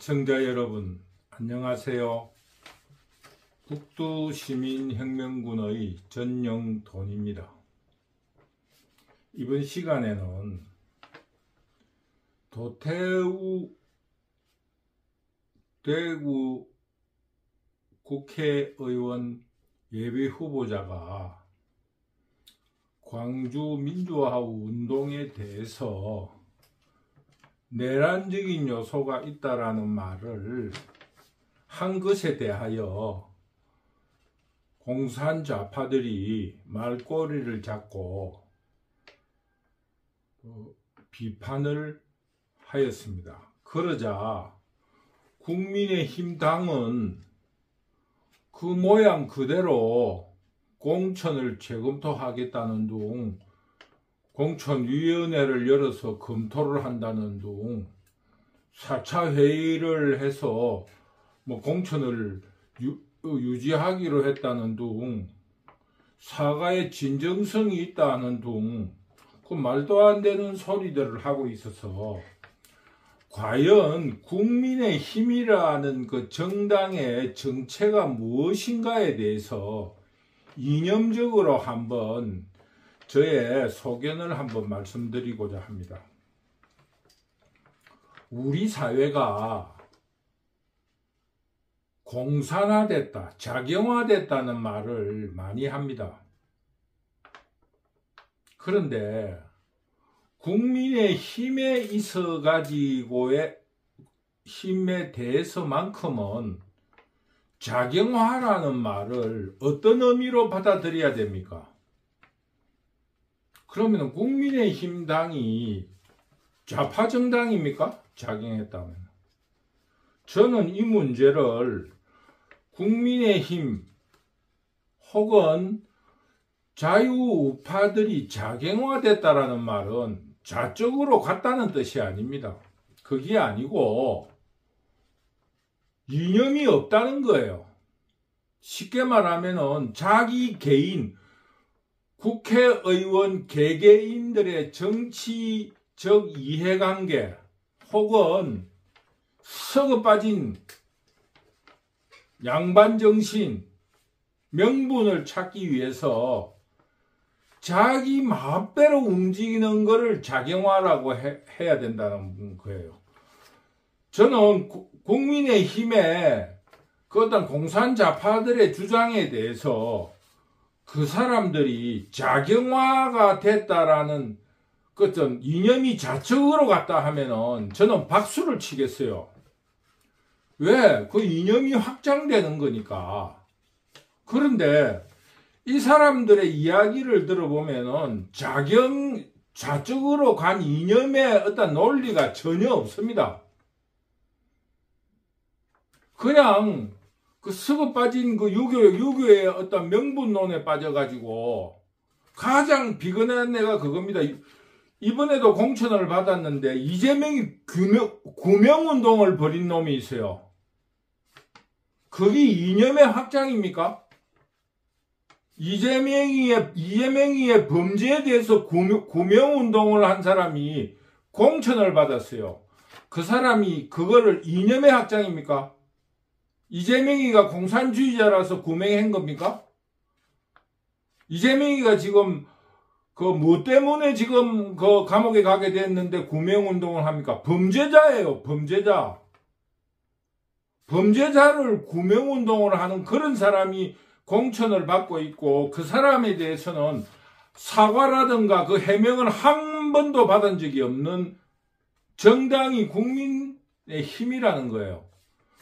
시청자 여러분, 안녕하세요. 북두시민혁명군의 전영돈입니다. 이번 시간에는 도태우 대구 국회의원 예비후보자가 광주 민주화 운동에 대해서 내란적인 요소가 있다라는 말을 한 것에 대하여 공산 좌파들이 말꼬리를 잡고 비판을 하였습니다. 그러자 국민의힘 당은 그 모양 그대로 공천을 재검토하겠다는 둥, 공천위원회를 열어서 검토를 한다는 둥, 4차 회의를 해서 공천을 유지하기로 했다는 둥, 사과의 진정성이 있다는 둥, 그 말도 안 되는 소리들을 하고 있어서 과연 국민의힘이라는 그 정당의 정체가 무엇인가에 대해서 이념적으로 한번 저의 소견을 한번 말씀드리고자 합니다. 우리 사회가 공산화됐다, 작용화됐다는 말을 많이 합니다. 그런데 국민의힘에 있어가지고의 힘에 대해서만큼은 작용화라는 말을 어떤 의미로 받아들여야 됩니까? 그러면 국민의힘 당이 좌파 정당입니까? 작용했다면. 저는 이 문제를 국민의힘 혹은 자유우파들이 작용화됐다라는 말은 좌쪽으로 갔다는 뜻이 아닙니다. 그게 아니고 이념이 없다는 거예요. 쉽게 말하면은 자기 개인 국회의원 개개인들의 정치적 이해관계 혹은 썩어 빠진 양반정신, 명분을 찾기 위해서 자기 마음대로 움직이는 것을 작용화라고 해야 된다는 거예요. 저는 국민의힘의 그 어떤 공산좌파들의 주장에 대해서 그 사람들이 작용화가 됐다라는 그 어떤 이념이 좌측으로 갔다 하면은 저는 박수를 치겠어요. 왜? 그 이념이 확장되는 거니까. 그런데 이 사람들의 이야기를 들어보면은 좌측으로 간 이념의 어떤 논리가 전혀 없습니다. 그냥 그 썩어 빠진 그 유교의 어떤 명분론에 빠져가지고 가장 비근한 애가 그겁니다. 이번에도 공천을 받았는데 이재명이 구명운동을 벌인 놈이 있어요. 그게 이념의 확장입니까? 이재명이의 범죄에 대해서 구명운동을 한 사람이 공천을 받았어요. 그 사람이 그거를 이념의 확장입니까? 이재명이가 공산주의자라서 구명한 겁니까? 이재명이가 지금 그 뭐 때문에 지금 그 감옥에 가게 됐는데 구명운동을 합니까? 범죄자예요, 범죄자. 범죄자를 구명운동을 하는 그런 사람이 공천을 받고 있고 그 사람에 대해서는 사과라든가 그 해명을 한 번도 받은 적이 없는 정당이 국민의힘이라는 거예요.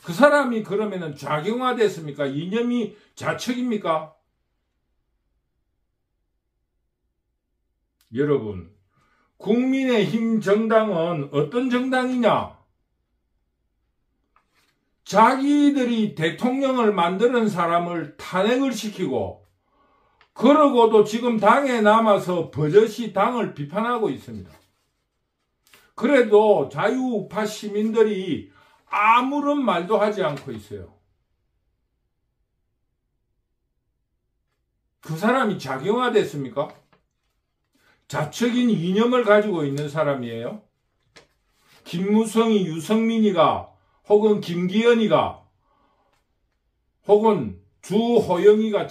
그 사람이 그러면은 작용화됐습니까? 이념이 좌측입니까? 여러분, 국민의힘 정당은 어떤 정당이냐? 자기들이 대통령을 만드는 사람을 탄핵을 시키고 그러고도 지금 당에 남아서 버젓이 당을 비판하고 있습니다. 그래도 자유우파 시민들이 아무런 말도 하지 않고 있어요. 그 사람이 작용화됐습니까? 좌측인 이념을 가지고 있는 사람이에요. 김무성이, 유성민이가 혹은 김기현이가 혹은 주호영이가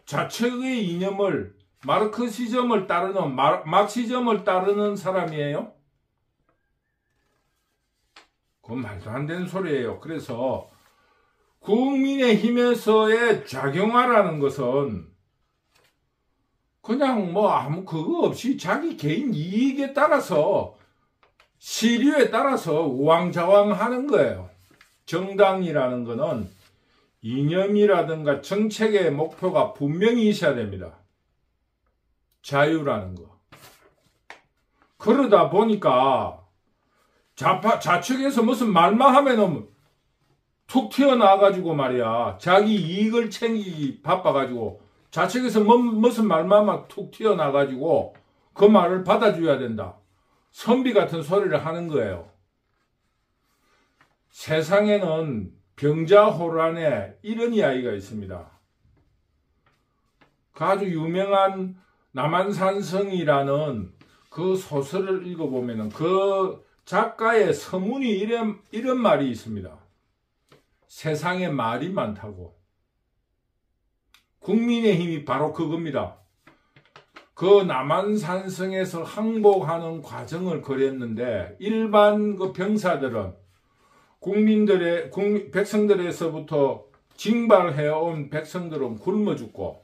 자책의 이념을 마르크시즘을 따르는 막시즘을 따르는 사람이에요? 그건 말도 안 되는 소리예요. 그래서 국민의힘에서의 좌경화라는 것은 그냥 뭐 아무 그거 없이 자기 개인 이익에 따라서 시류에 따라서 우왕좌왕하는 거예요. 정당이라는 거는 이념이라든가 정책의 목표가 분명히 있어야 됩니다. 자유라는 거. 그러다 보니까 좌측에서 무슨 말만 하면은 툭 튀어나와가지고 말이야. 자기 이익을 챙기기 바빠가지고 좌측에서 무슨 말만 막 툭 튀어나와가지고 그 말을 받아줘야 된다. 선비 같은 소리를 하는 거예요. 세상에는 병자호란에 이런 이야기가 있습니다. 그 아주 유명한 남한산성이라는 그 소설을 읽어보면 그 작가의 서문이 이런 말이 있습니다. 세상에 말이 많다고. 국민의힘이 바로 그겁니다. 그 남한산성에서 항복하는 과정을 그렸는데 일반 그 병사들은 백성들에서부터 징발해온 백성들은 굶어 죽고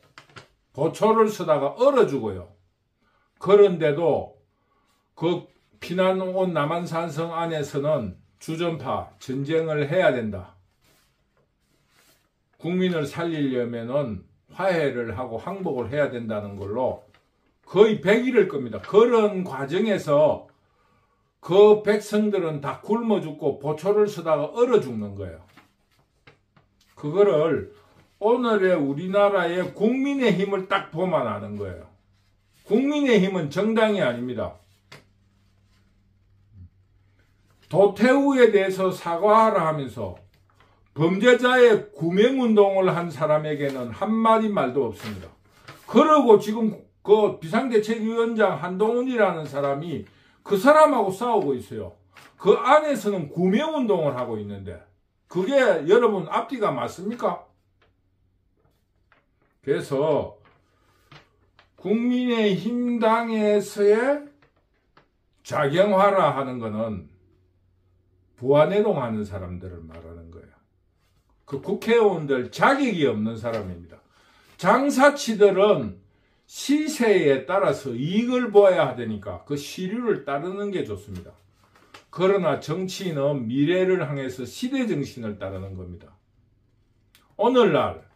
보초를 쓰다가 얼어 죽어요. 그런데도 그 피난 온 남한산성 안에서는 주전파 전쟁을 해야 된다. 국민을 살리려면은 화해를 하고 항복을 해야 된다는 걸로 거의 100일을 겁니다. 그런 과정에서 그 백성들은 다 굶어 죽고 보초를 쓰다가 얼어 죽는 거예요. 그거를 오늘의 우리나라의 국민의힘을 딱 보면 아는 거예요. 국민의힘은 정당이 아닙니다. 도태우에 대해서 사과하라 하면서 범죄자의 구명운동을 한 사람에게는 한마디 말도 없습니다. 그러고 지금 그 비상대책위원장 한동훈이라는 사람이 그 사람하고 싸우고 있어요. 그 안에서는 구명운동을 하고 있는데 그게 여러분 앞뒤가 맞습니까? 그래서 국민의힘 당에서의 좌경화라 하는 거는 부안해동하는 사람들을 말하는 거예요. 그 국회의원들 자격이 없는 사람입니다. 장사치들은 시세에 따라서 이익을 보아야 되니까 그 시류를 따르는 게 좋습니다. 그러나 정치인은 미래를 향해서 시대정신을 따르는 겁니다. 오늘날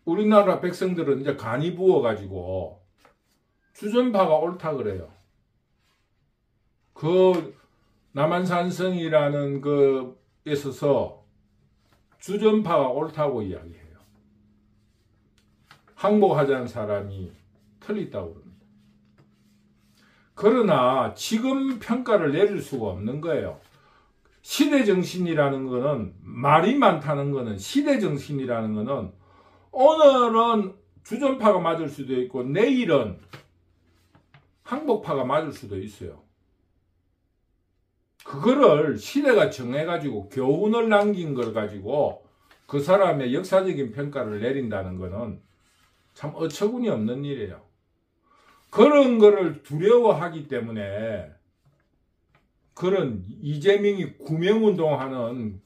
우리나라 백성들은 이제 간이 부어가지고 주전파가 옳다 그래요. 그 남한산성이라는 그 있어서 주전파가 옳다고 이야기해요. 항복하자는 사람이 틀리다고 그럽니다. 그러나 지금 평가를 내릴 수가 없는 거예요. 시대정신이라는 거는 말이 많다는 거는 시대정신이라는 거는 오늘은 주전파가 맞을 수도 있고 내일은 항복파가 맞을 수도 있어요. 그거를 시대가 정해가지고 교훈을 남긴 걸 가지고 그 사람의 역사적인 평가를 내린다는 거는 참 어처구니 없는 일이에요. 그런 거를 두려워하기 때문에 그런 이재명이 구명운동하는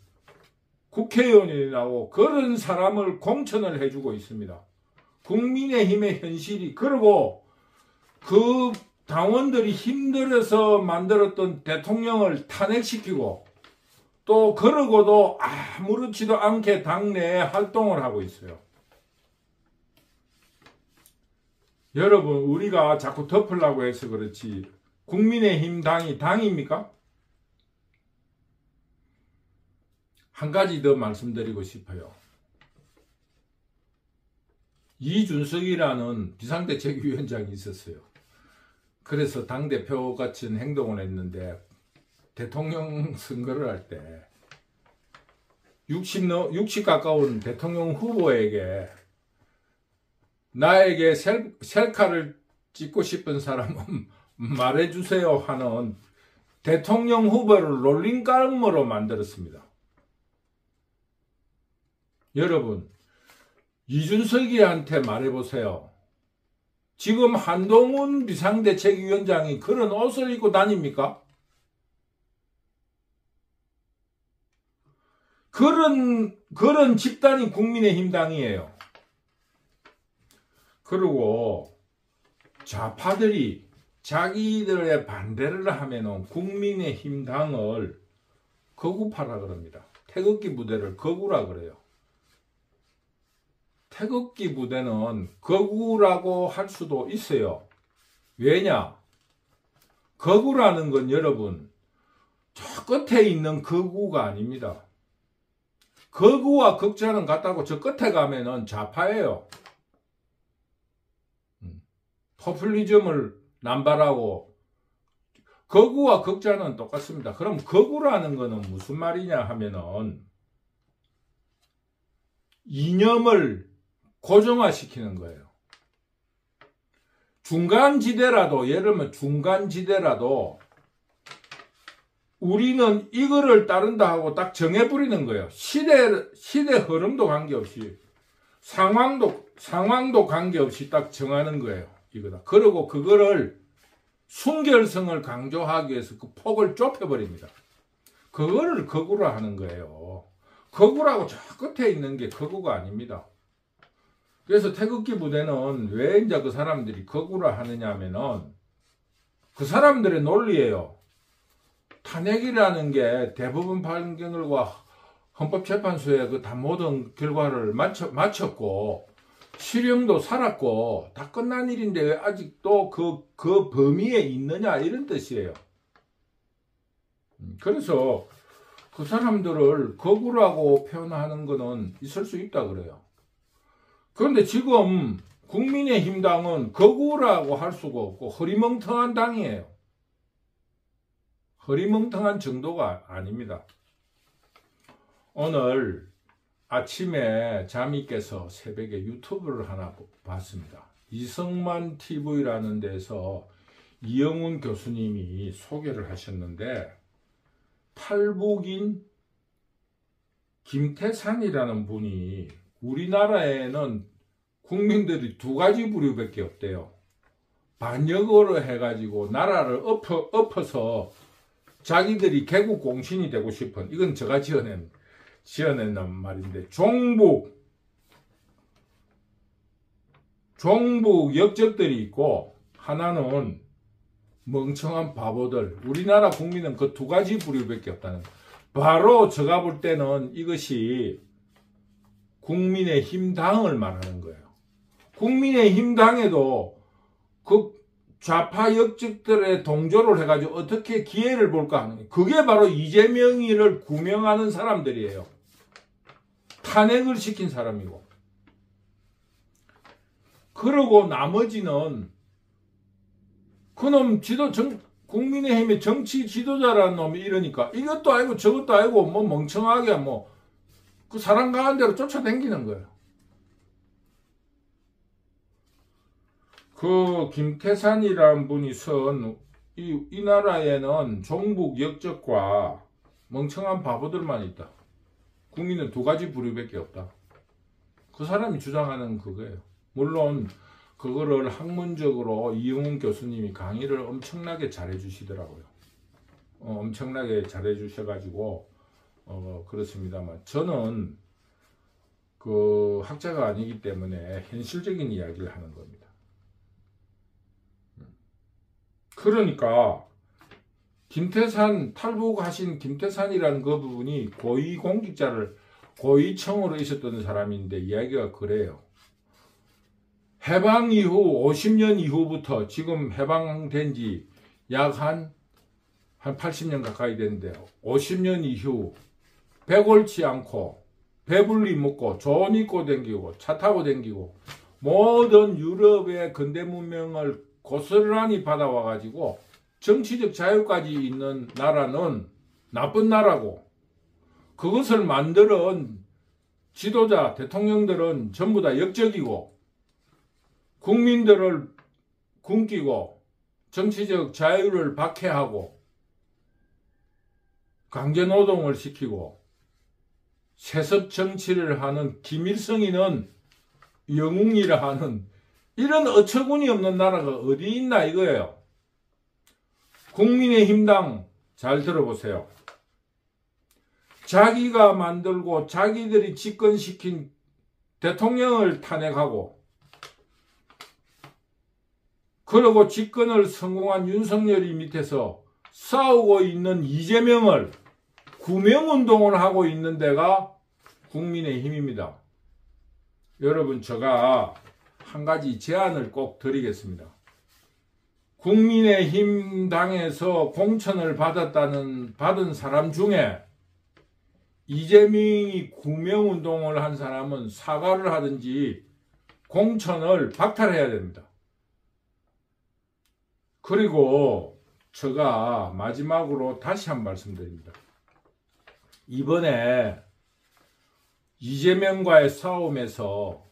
국회의원이 나오고 그런 사람을 공천을 해주고 있습니다. 국민의힘의 현실이 그리고 그 당원들이 힘들어서 만들었던 대통령을 탄핵시키고 또 그러고도 아무렇지도 않게 당내에 활동을 하고 있어요. 여러분 우리가 자꾸 덮으려고 해서 그렇지 국민의힘 당이 당입니까? 한 가지 더 말씀드리고 싶어요. 이준석이라는 비상대책위원장이 있었어요. 그래서 당대표 같은 행동을 했는데 대통령 선거를 할 때 60 가까운 대통령 후보에게 나에게 셀카를 찍고 싶은 사람은 말해주세요 하는 대통령 후보를 롤링감으로 만들었습니다. 여러분, 이준석이한테 말해보세요. 지금 한동훈 비상대책위원장이 그런 옷을 입고 다닙니까? 그런 집단이 국민의힘당이에요. 그리고 좌파들이 자기들의 반대를 하면은 국민의힘당을 거구파라 그럽니다. 태극기 부대를 거구라 그래요. 태극기 부대는 거구라고 할 수도 있어요. 왜냐? 거구라는 건 여러분, 저 끝에 있는 거구가 아닙니다. 거구와 극자는 같다고 저 끝에 가면은 좌파예요. 포퓰리즘을 남발하고 거구와 극자는 똑같습니다. 그럼 거구라는 거는 무슨 말이냐 하면은 이념을 고정화시키는 거예요. 중간지대라도, 예를 들면 중간지대라도 우리는 이거를 따른다 하고 딱 정해버리는 거예요. 시대 흐름도 관계없이, 상황도 관계없이 딱 정하는 거예요. 이거다. 그리고 그거를 순결성을 강조하기 위해서 그 폭을 좁혀버립니다. 그거를 거구라 하는 거예요. 거구라고 저 끝에 있는 게 거구가 아닙니다. 그래서 태극기 부대는 왜 이제 그 사람들이 거구라 하느냐 하면은 그 사람들의 논리예요. 탄핵이라는 게 대법원 판결과 헌법재판소의 그 다 모든 결과를 마쳤고 실형도 살았고 다 끝난 일인데 왜 아직도 그 범위에 있느냐 이런 뜻이에요. 그래서 그 사람들을 거구라고 표현하는 거는 있을 수 있다 그래요. 그런데 지금 국민의힘당은 거구라고 할 수가 없고 허리멍텅한 당이에요. 허리멍텅한 정도가 아닙니다. 오늘 아침에 잠이 깨서 새벽에 유튜브를 하나 봤습니다. 이성만 TV라는 데서 이영훈 교수님이 소개를 하셨는데 탈북인 김태산이라는 분이 우리나라에는 국민들이 두 가지 부류밖에 없대요. 반역으로 해가지고 나라를 엎어서 자기들이 개국 공신이 되고 싶은, 이건 제가 지어낸 말인데, 종북 역적들이 있고, 하나는 멍청한 바보들. 우리나라 국민은 그 두 가지 부류밖에 없다는 거. 바로 제가 볼 때는 이것이 국민의힘당을 말하는 거예요. 국민의힘당에도 그 좌파 역적들의 동조를 해가지고 어떻게 기회를 볼까 하는 거예요. 그게 바로 이재명이를 구명하는 사람들이에요. 탄핵을 시킨 사람이고. 그러고 나머지는 그놈 국민의힘의 정치 지도자라는 놈이 이러니까 이것도 아니고 저것도 아니고 뭐 멍청하게 뭐 그 사람 가는 대로 쫓아다니는 거예요. 그 김태산이라는 분이 쓴 이 나라에는 종북 역적과 멍청한 바보들만 있다. 국민은 두 가지 부류밖에 없다. 그 사람이 주장하는 그거예요. 물론 그거를 학문적으로 이영훈 교수님이 강의를 엄청나게 잘해주시더라고요. 엄청나게 잘해주셔가지고 그렇습니다만 저는 그 학자가 아니기 때문에 현실적인 이야기를 하는 겁니다. 그러니까 김태산, 탈북하신 김태산이라는 그 부분이 고위청으로 있었던 사람인데 이야기가 그래요. 해방 이후 50년 이후부터 지금 해방된 지 약 한 80년 가까이 됐는데 50년 이후 배골치 않고 배불리 먹고 좋은 입고 댕기고 차 타고 댕기고 모든 유럽의 근대 문명을 고스란히 받아와가지고 정치적 자유까지 있는 나라는 나쁜 나라고, 그것을 만드는 지도자, 대통령들은 전부 다 역적이고 국민들을 굶기고 정치적 자유를 박해하고 강제노동을 시키고 세습 정치를 하는 김일성이는 영웅이라 하는 이런 어처구니 없는 나라가 어디 있나 이거예요. 국민의힘당 잘 들어보세요. 자기가 만들고 자기들이 집권시킨 대통령을 탄핵하고 그리고 집권을 성공한 윤석열이 밑에서 싸우고 있는 이재명을 구명운동을 하고 있는 데가 국민의힘입니다. 여러분, 제가 한 가지 제안을 꼭 드리겠습니다. 국민의힘 당에서 공천을 받은 사람 중에 이재명이 구명운동을 한 사람은 사과를 하든지 공천을 박탈해야 됩니다. 그리고 제가 마지막으로 다시 한 말씀드립니다. 이번에 이재명과의 싸움에서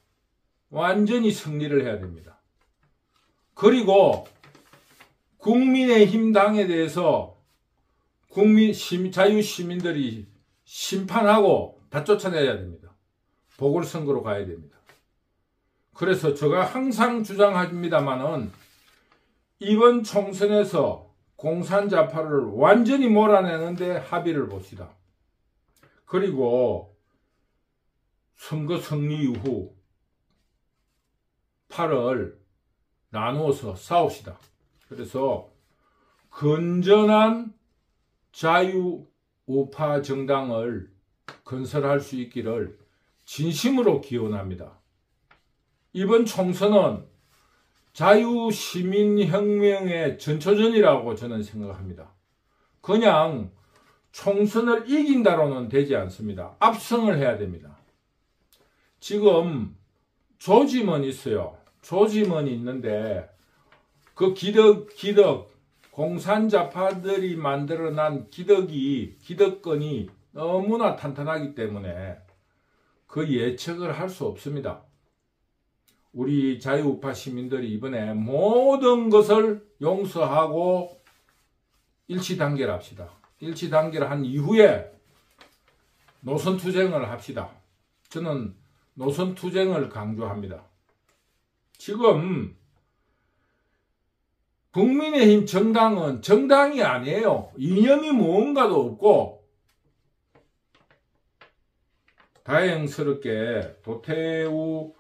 완전히 승리를 해야 됩니다. 그리고 국민의힘 당에 대해서 자유시민들이 심판하고 다 쫓아내야 됩니다. 보궐선거로 가야 됩니다. 그래서 제가 항상 주장합니다마는 이번 총선에서 공산자파를 완전히 몰아내는데 합의를 봅시다. 그리고 선거 승리 이후 8월 나누어서 싸웁시다. 그래서 건전한 자유우파 정당을 건설할 수 있기를 진심으로 기원합니다. 이번 총선은 자유시민혁명의 전초전이라고 저는 생각합니다. 그냥 총선을 이긴다로는 되지 않습니다. 압승을 해야 됩니다. 지금 조짐은 있어요. 조짐은 있는데 그 기득 공산자파들이 만들어난 기득권이 너무나 탄탄하기 때문에 그 예측을 할 수 없습니다. 우리 자유우파 시민들이 이번에 모든 것을 용서하고 일치단결합시다. 일치단결한 이후에 노선투쟁을 합시다. 저는 노선투쟁을 강조합니다. 지금 국민의힘 정당은 정당이 아니에요. 이념이 무언가도 없고 다행스럽게 도태우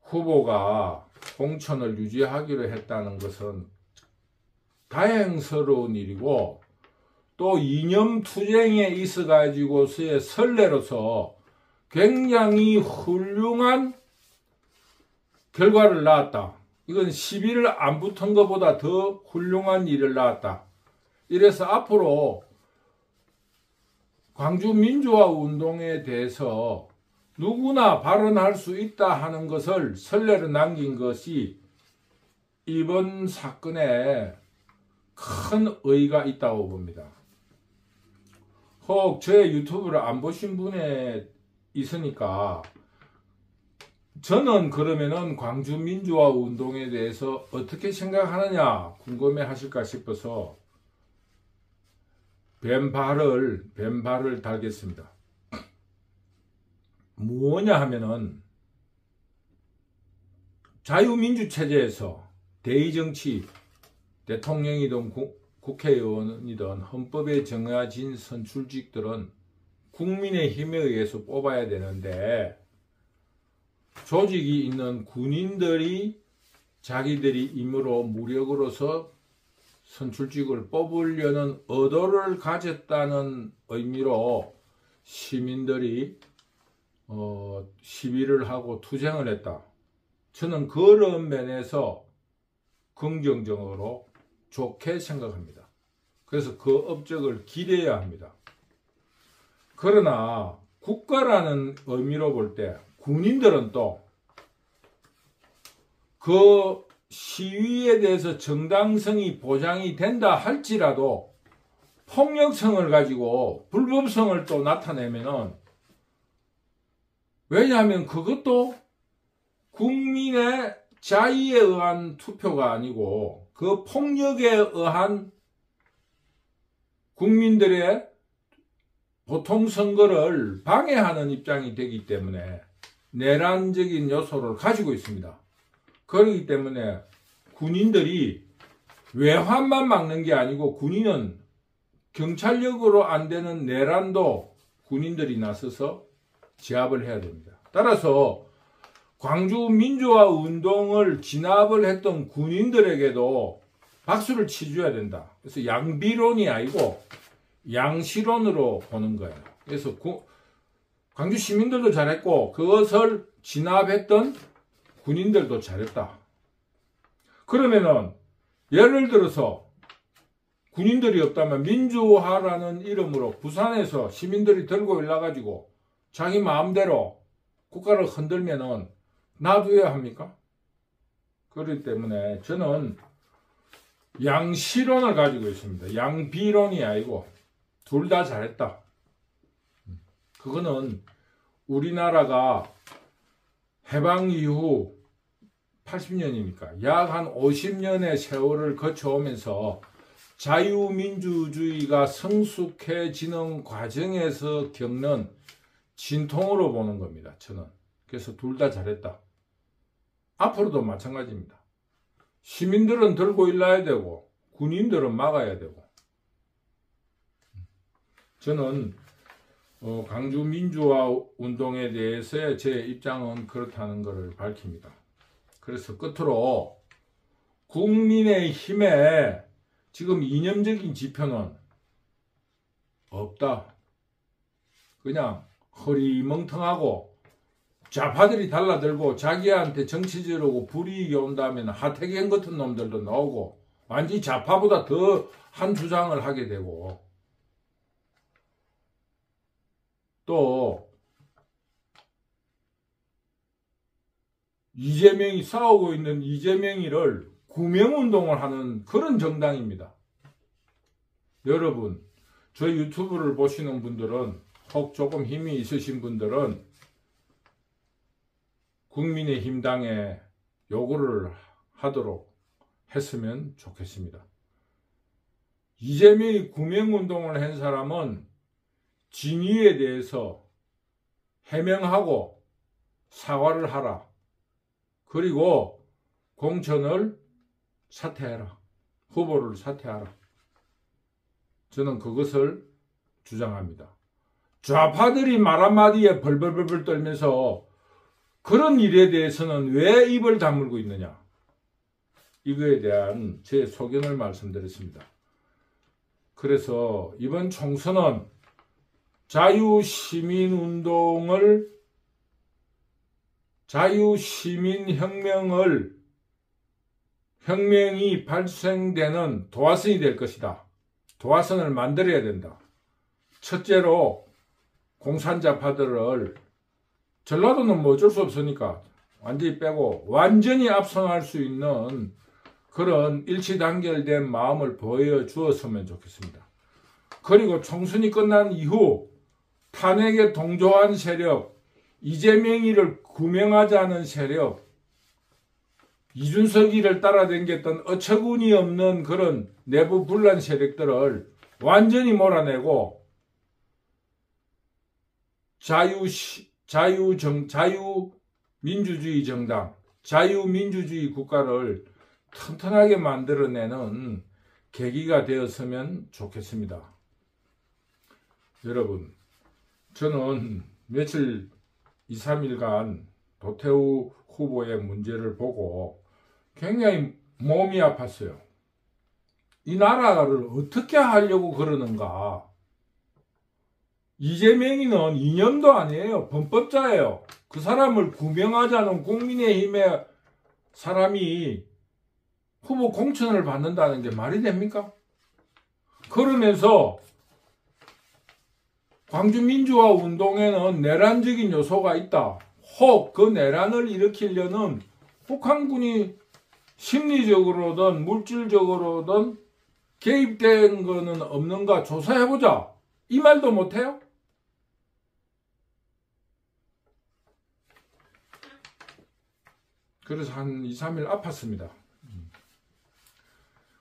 후보가 공천을 유지하기로 했다는 것은 다행스러운 일이고 또 이념 투쟁에 있어 가지고서의 선례로서 굉장히 훌륭한 결과를 낳았다. 이건 시비를 안 붙은 것보다 더 훌륭한 일을 낳았다. 이래서 앞으로 광주 민주화 운동에 대해서 누구나 발언할 수 있다 하는 것을 선례로 남긴 것이 이번 사건에 큰 의의가 있다고 봅니다. 혹 제 유튜브를 안 보신 분에 있으니까 저는 그러면은 광주 민주화 운동에 대해서 어떻게 생각하느냐 궁금해 하실까 싶어서 뱀발을 달겠습니다. 뭐냐 하면은 자유민주체제에서 대의정치 대통령이든 국회의원이든 헌법에 정해진 선출직들은 국민의힘에 의해서 뽑아야 되는데 조직이 있는 군인들이 자기들이 임으로 무력으로서 선출직을 뽑으려는 의도를 가졌다는 의미로 시민들이 시위를 하고 투쟁을 했다. 저는 그런 면에서 긍정적으로 좋게 생각합니다. 그래서 그 업적을 기대해야 합니다. 그러나 국가라는 의미로 볼 때 군인들은 또 그 시위에 대해서 정당성이 보장이 된다 할지라도 폭력성을 가지고 불법성을 또 나타내면은 왜냐하면 그것도 국민의 자의에 의한 투표가 아니고 그 폭력에 의한 국민들의 보통 선거를 방해하는 입장이 되기 때문에 내란적인 요소를 가지고 있습니다. 그렇기 때문에 군인들이 외환만 막는 게 아니고 군인은 경찰력으로 안 되는 내란도 군인들이 나서서 제압을 해야 됩니다. 따라서 광주 민주화 운동을 진압을 했던 군인들에게도 박수를 치줘야 된다. 그래서 양비론이 아니고 양시론으로 보는 거예요. 그래서 광주 시민들도 잘했고 그것을 진압했던 군인들도 잘했다. 그러면은 예를 들어서 군인들이 없다면 민주화라는 이름으로 부산에서 시민들이 들고 일나가지고 자기 마음대로 국가를 흔들면은 놔둬야 합니까? 그렇기 때문에 저는 양시론을 가지고 있습니다. 양비론이 아니고 둘 다 잘했다. 그거는 우리나라가 해방 이후 80년이니까 약 한 50년의 세월을 거쳐오면서 자유민주주의가 성숙해지는 과정에서 겪는 진통으로 보는 겁니다. 저는. 그래서 둘 다 잘했다. 앞으로도 마찬가지입니다. 시민들은 들고 일나야 되고 군인들은 막아야 되고. 저는 광주 민주화 운동에 대해서의 제 입장은 그렇다는 것을 밝힙니다. 그래서 끝으로 국민의힘에 지금 이념적인 지표는 없다. 그냥 허리멍텅하고 좌파들이 달라들고 자기한테 정치적으로 불이익이 온다면 하태경 같은 놈들도 나오고 완전히 좌파보다 더 한 주장을 하게 되고 또 이재명이 싸우고 있는 이재명이를 구명운동을 하는 그런 정당입니다. 여러분, 저희 유튜브를 보시는 분들은 혹 조금 힘이 있으신 분들은 국민의힘당에 요구를 하도록 했으면 좋겠습니다. 이재명이 구명운동을 한 사람은 진위에 대해서 해명하고 사과를 하라. 그리고 공천을 사퇴하라. 후보를 사퇴하라. 저는 그것을 주장합니다. 좌파들이 말 한마디에 벌벌벌 떨면서 그런 일에 대해서는 왜 입을 다물고 있느냐. 이거에 대한 제 소견을 말씀드렸습니다. 그래서 이번 총선은 혁명이 발생되는 도화선이 될 것이다. 도화선을 만들어야 된다. 첫째로 공산자파들을 전라도는 뭐 어쩔 수 없으니까 완전히 빼고 완전히 압승할 수 있는 그런 일치단결된 마음을 보여주었으면 좋겠습니다. 그리고 총선이 끝난 이후 탄핵에 동조한 세력, 이재명이를 구명하자는 세력, 이준석이를 따라다녔던 어처구니 없는 그런 내부 분란 세력들을 완전히 몰아내고 자유민주주의 정당, 자유민주주의 국가를 튼튼하게 만들어내는 계기가 되었으면 좋겠습니다. 여러분, 저는 며칠 2, 3일간 도태우 후보의 문제를 보고 굉장히 몸이 아팠어요. 이 나라를 어떻게 하려고 그러는가. 이재명이는 이념도 아니에요. 범법자예요. 그 사람을 구명하자는 국민의힘의 사람이 후보 공천을 받는다는 게 말이 됩니까? 그러면서 광주 민주화 운동에는 내란적인 요소가 있다. 혹 그 내란을 일으키려는 북한군이 심리적으로든 물질적으로든 개입된 거는 없는가 조사해보자. 이 말도 못해요? 그래서 한 2, 3일 아팠습니다.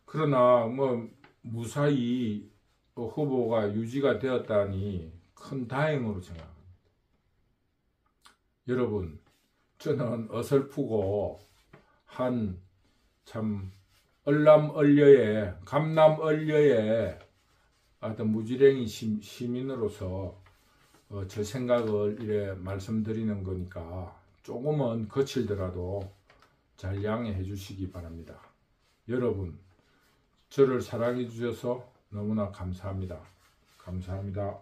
그러나 뭐 무사히 후보가 유지가 되었다니 큰 다행으로 생각합니다. 여러분, 저는 어설프고 한 참 얼남얼녀의 감남얼녀의 어떤 무지랭이 시민으로서 저 생각을 이래 말씀드리는 거니까 조금은 거칠더라도 잘 양해해 주시기 바랍니다. 여러분, 저를 사랑해 주셔서 너무나 감사합니다. 감사합니다.